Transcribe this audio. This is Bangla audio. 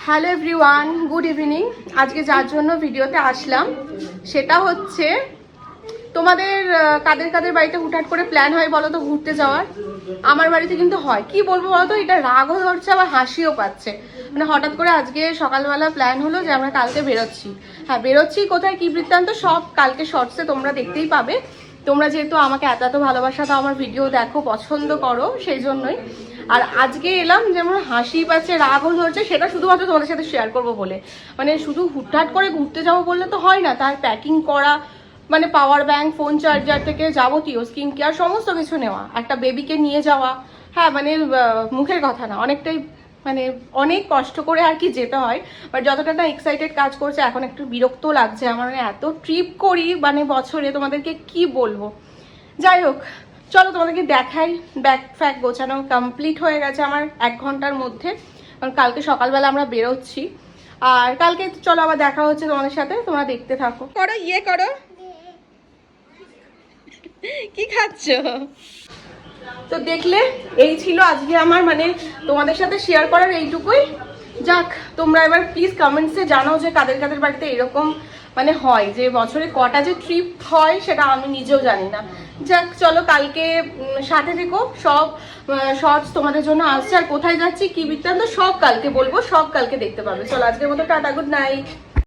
Hello everyone, good evening. আজকে যার জন্য ভিডিওতে আসলাম সেটা হচ্ছে তোমাদের কাদের কাদের বাড়িতে হুটহাট করে প্ল্যান হয় বলো তো ঘুরতে যাওয়ার। আমার বাড়িতে কিন্তু হয়। কি বলবো বলো তো, এটা রাগও ধরছে আবার হাসিও পাচ্ছে। মানে হঠাৎ করে আজকে সকালবেলা প্ল্যান হলো যে আমরা কালকে বেরোচ্ছি। হ্যাঁ, বেরোচ্ছি কোথায়, কি বৃত্তান্ত সব কালকে শর্টসে তোমরা দেখতেই পাবে। তোমরা যেহেতু আমাকে এত এত ভালোবাসা দাও, আমার ভিডিও দেখো, পছন্দ করো, সেই জন্যই। আর আজকে এলাম যেমন হাসি পাচ্ছে, রাগও ধরছে, সেটা শুধুমাত্র তোমাদের সাথে শেয়ার করবো বলে। মানে শুধু হুটহাট করে ঘুরতে যাবো বললে তো হয় না, তার প্যাকিং করা, মানে পাওয়ার ব্যাংক, ফোন চার্জার থেকে যাবতীয় স্কিন কেয়ার সমস্ত কিছু নেওয়া, একটা বেবিকে নিয়ে যাওয়া। হ্যাঁ মানে মুখের কথা না, অনেকটাই মানে অনেক কষ্ট করে আর কি যেতে হয়। বাট যতটা না এক্সাইটেড কাজ করছে, এখন একটু বিরক্ত লাগছে আমার। মানে এত ট্রিপ করি মানে বছরে, তোমাদেরকে কি বলবো। যাই হোক, চলো তোমাদেরকে দেখাই। ব্যাগ ফ্যাগ গোছানো কমপ্লিট হয়ে গেছে আমার 1 ঘন্টার মধ্যে, কারণ কালকে সকালবেলা আমরা বেরোচ্ছি। আর কালকে চলো আবার দেখা হচ্ছে তোমাদের সাথে, তোমরা দেখতে থাকো। করো ইয়ে করো, কি খাচ্ছ? তো দেখলে, এই ছিল আজকে আমার মানে তোমাদের সাথে শেয়ার করার এইটুকুই। যাক, তোমরা এবার প্লিজ কমেন্টসে জানাও যে কাদের কাদের বাড়িতে এরকম মানে হয়, যে বছরে কটা যে ট্রিপ হয় সেটা আমি নিজেও জানি না। যাক চলো, কালকে সাথে থেকো, সব শর্টস তোমাদের জন্য আসছে। আর কোথায় যাচ্ছি, কি বৃত্তান্ত, সব কালকে বলবো, সব কালকে দেখতে পাবে। চলো আজকের মতো টাটা, গুড নাইট।